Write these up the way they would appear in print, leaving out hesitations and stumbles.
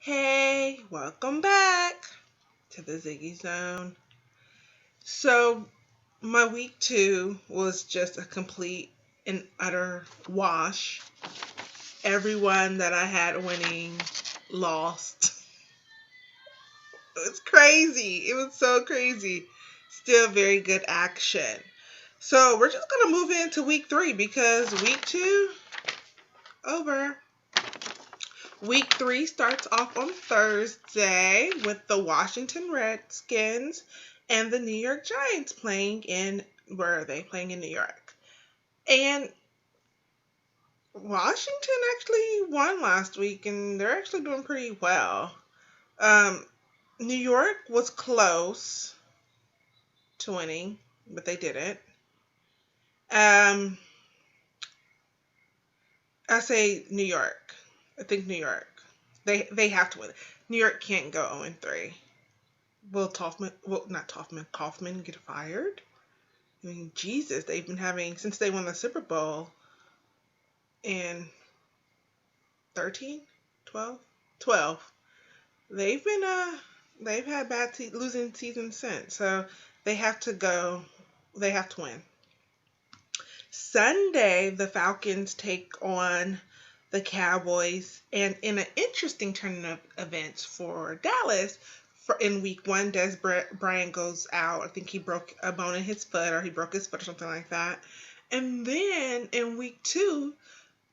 Hey, welcome back to the Ziggy Zone. So, my week 2 was just a complete and utter wash. Everyone that I had winning lost. It was crazy. It was so crazy. Still very good action. So, we're just going to move into week 3 because week 2 over. Week 3 starts off on Thursday with the Washington Redskins and the New York Giants playing in, where are they playing in New York? And Washington actually won last week and they're actually doing pretty well. Um, New York was close to winning, but they didn't. Um, I say New York. I think New York. They have to win. New York can't go 0-3. Will Kaufman get fired? I mean, Jesus, they've been having, since they won the Super Bowl in 13, 12, 12. They've been, they've had bad losing seasons since. So they have to go, they have to win. Sunday, the Falcons take on the Cowboys, and in an interesting turn of events for Dallas, in week 1, Des Bryant goes out. I think he broke a bone in his foot, or he broke his foot, or something like that. And then in week 2,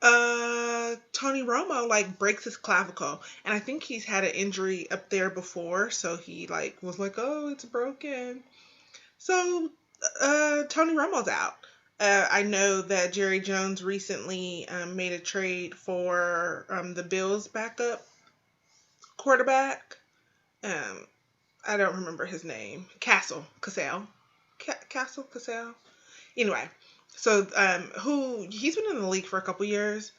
Tony Romo breaks his clavicle, and I think he's had an injury up there before, so he was like, "Oh, it's broken." So Tony Romo's out. I know that Jerry Jones recently made a trade for the Bills' backup quarterback. Um, I don't remember his name. Castle. Anyway, so who he's been in the league for a couple years.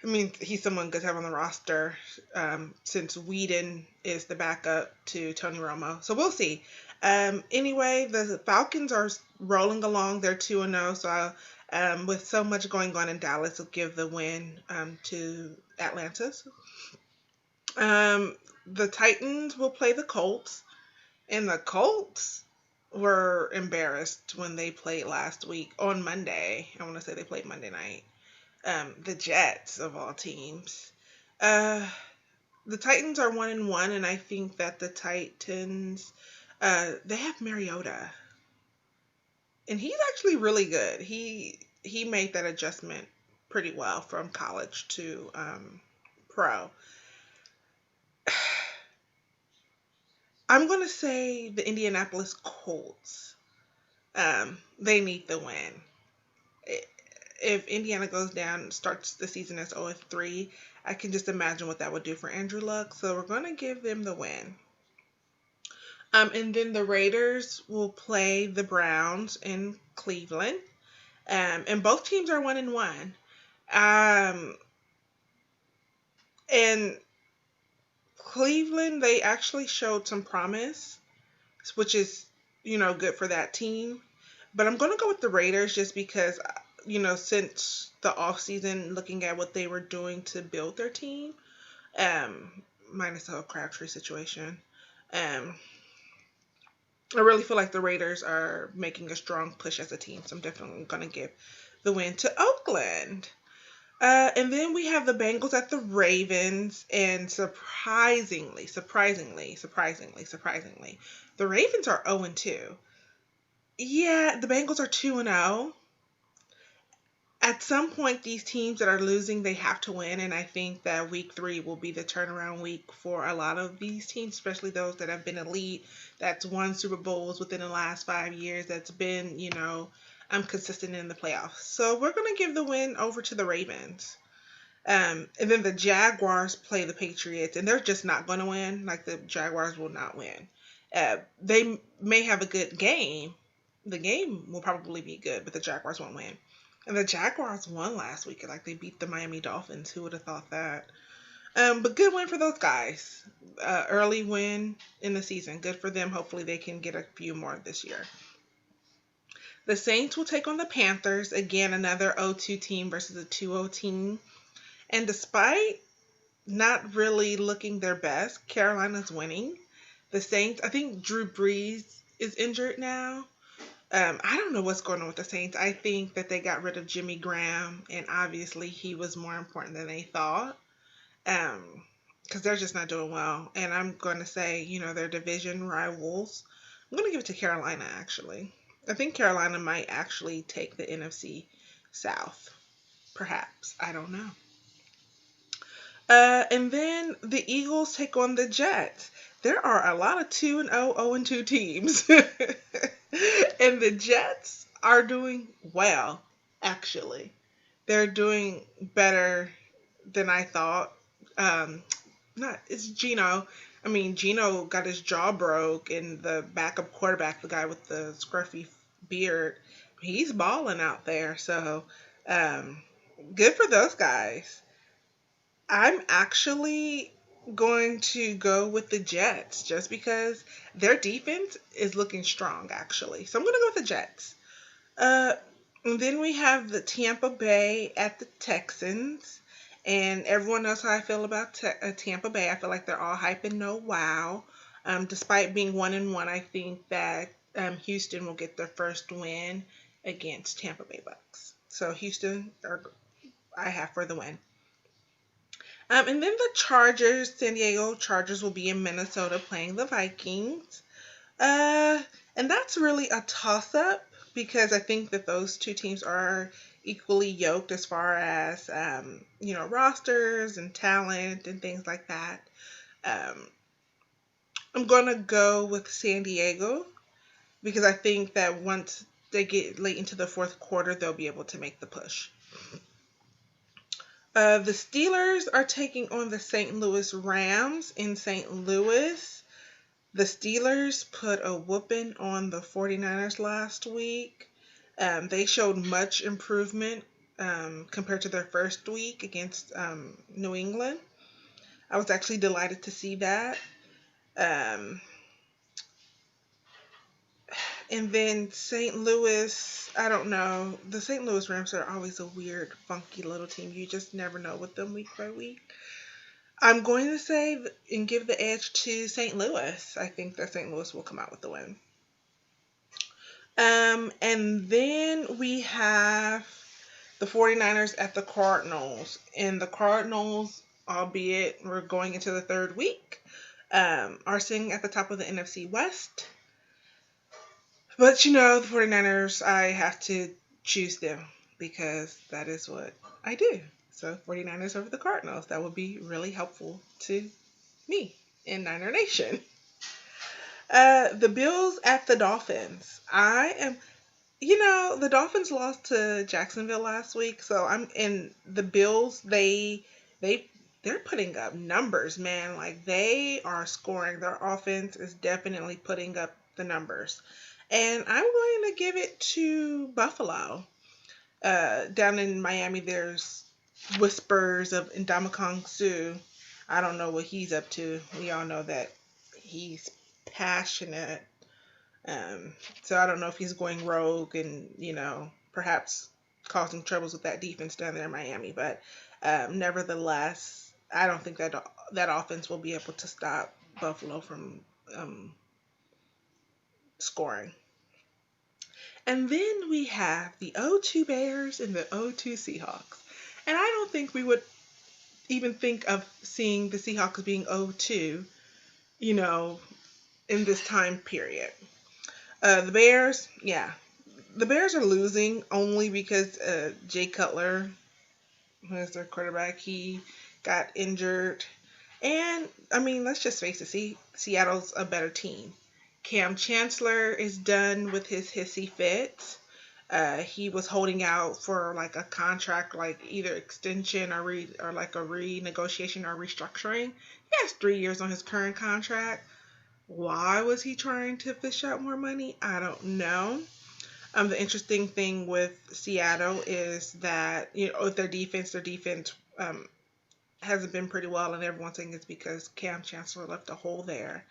I mean, he's someone good to have on the roster since Whedon is the backup to Tony Romo. So we'll see. Anyway, the Falcons are rolling along. They're 2-0. So with so much going on in Dallas, will give the win to Atlanta. The Titans will play the Colts. And the Colts were embarrassed when they played last week on Monday. I want to say they played Monday night. The Jets of all teams. Uh, the Titans are 1-1, and I think that the Titans, they have Mariota, and he's actually really good. He made that adjustment pretty well from college to pro. I'm gonna say the Indianapolis Colts. They need the win. If Indiana goes down and starts the season as 0-3, I can just imagine what that would do for Andrew Luck. So we're going to give them the win. And then the Raiders will play the Browns in Cleveland. And both teams are 1-1. And Cleveland, they actually showed some promise, which is, good for that team. But I'm going to go with the Raiders just because, since the off season, looking at what they were doing to build their team, minus the whole Crabtree situation, I really feel like the Raiders are making a strong push as a team. So I'm definitely going to give the win to Oakland. And then we have the Bengals at the Ravens, and surprisingly, the Ravens are 0-2. Yeah, the Bengals are 2-0. At some point, these teams that are losing, they have to win, and I think that week 3 will be the turnaround week for a lot of these teams, especially those that have been elite, that's won Super Bowls within the last 5 years, that's been, consistent in the playoffs. So we're going to give the win over to the Ravens. And then the Jaguars play the Patriots, and they're just not going to win. The Jaguars will not win. They may have a good game. The game will probably be good, but the Jaguars won't win. And the Jaguars won last week. They beat the Miami Dolphins. Who would have thought that? But good win for those guys. Early win in the season. Good for them. Hopefully they can get a few more this year. The Saints will take on the Panthers. Again, another 0-2 team versus a 2-0 team. And despite not really looking their best. Carolina's winning. The Saints, I think Drew Brees is injured now. I don't know what's going on with the Saints. I think that they got rid of Jimmy Graham, and obviously he was more important than they thought. Because they're just not doing well. And I'm going to say, they're division rivals. I'm going to give it to Carolina, actually. I think Carolina might actually take the NFC South. Perhaps. I don't know. And then the Eagles take on the Jets. There are a lot of 2-0, 0-2 teams. And the Jets are doing well, actually. They're doing better than I thought. It's Geno. I mean, Geno got his jaw broke, and the backup quarterback, the guy with the scruffy beard, he's balling out there. So, good for those guys. I'm actually going to go with the Jets just because their defense is looking strong, actually. So I'm going to go with the Jets. And then we have the Tampa Bay at the Texans. And everyone knows how I feel about Tampa Bay. I feel like they're all hype and no wow. Despite being 1-1, I think that Houston will get their first win against Tampa Bay Bucks. So Houston, I have for the win. And then the Chargers, San Diego Chargers, will be in Minnesota playing the Vikings. And that's really a toss-up because I think that those two teams are equally yoked as far as, rosters and talent and things like that. I'm going to go with San Diego because I think that once they get late into the fourth quarter, they'll be able to make the push. The Steelers are taking on the St. Louis Rams in St. Louis. The Steelers put a whooping on the 49ers last week. They showed much improvement compared to their first week against New England. I was actually delighted to see that. And then St. Louis, I don't know. The St. Louis Rams are always a weird, funky little team. You just never know with them week by week. I'm going to say and give the edge to St. Louis. I think that St. Louis will come out with the win. And then we have the 49ers at the Cardinals. And the Cardinals, albeit we're going into the third week, are sitting at the top of the NFC West. But the 49ers, I have to choose them because that is what I do. So 49ers over the Cardinals. That would be really helpful to me in Niner Nation. The Bills at the Dolphins. The Dolphins lost to Jacksonville last week, so I'm in the Bills. They're putting up numbers, man. Like they are scoring. Their offense is definitely putting up the numbers. And I'm going to give it to Buffalo. Down in Miami, there's whispers of Ndamukong Suh. I don't know what he's up to. We all know that he's passionate. So I don't know if he's going rogue and, perhaps causing troubles with that defense down there in Miami. But nevertheless, I don't think that offense will be able to stop Buffalo from scoring. And then we have the 0-2 Bears and the 0-2 Seahawks. And I don't think we would even think of seeing the Seahawks being 0-2, in this time period. The Bears, the Bears are losing only because Jay Cutler, who is their quarterback, he got injured. And, let's just face it, Seattle's a better team. Cam Chancellor is done with his hissy fit. He was holding out for like a contract, like either extension or like a renegotiation or restructuring. He has 3 years on his current contract. Why was he trying to fish out more money? I don't know. The interesting thing with Seattle is that with their defense hasn't been pretty well, and everyone's saying it's because Cam Chancellor left a hole there.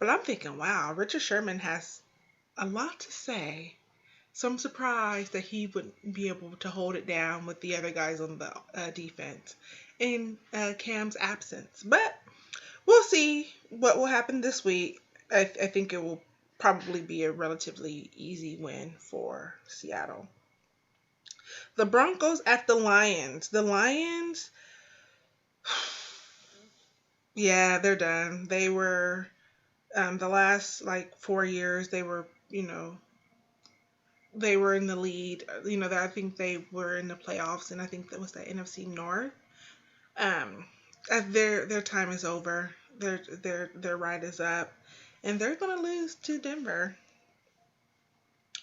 But I'm thinking, wow, Richard Sherman has a lot to say. So I'm surprised that he wouldn't be able to hold it down with the other guys on the defense. in Cam's absence. But we'll see what will happen this week. I think it will probably be a relatively easy win for Seattle. The Broncos at the Lions. The Lions, yeah, they're done. They were the last like 4 years. They were, they were in the lead. I think they were in the playoffs, and I think that was the NFC North. Um, their time is over. Their ride is up, and they're gonna lose to Denver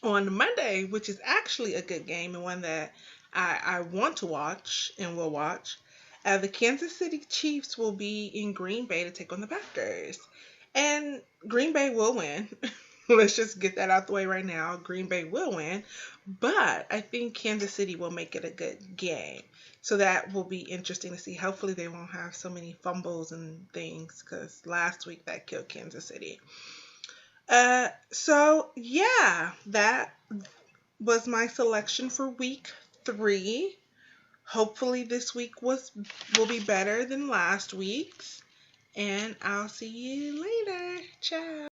on Monday, which is actually a good game and one that I want to watch and will watch. The Kansas City Chiefs will be in Green Bay to take on the Packers. And Green Bay will win. Let's just get that out the way right now. Green Bay will win. But I think Kansas City will make it a good game. So that will be interesting to see. Hopefully they won't have so many fumbles and things because last week that killed Kansas City. So yeah, that was my selection for week 3. Hopefully this week will be better than last week's. And I'll see you later. Ciao.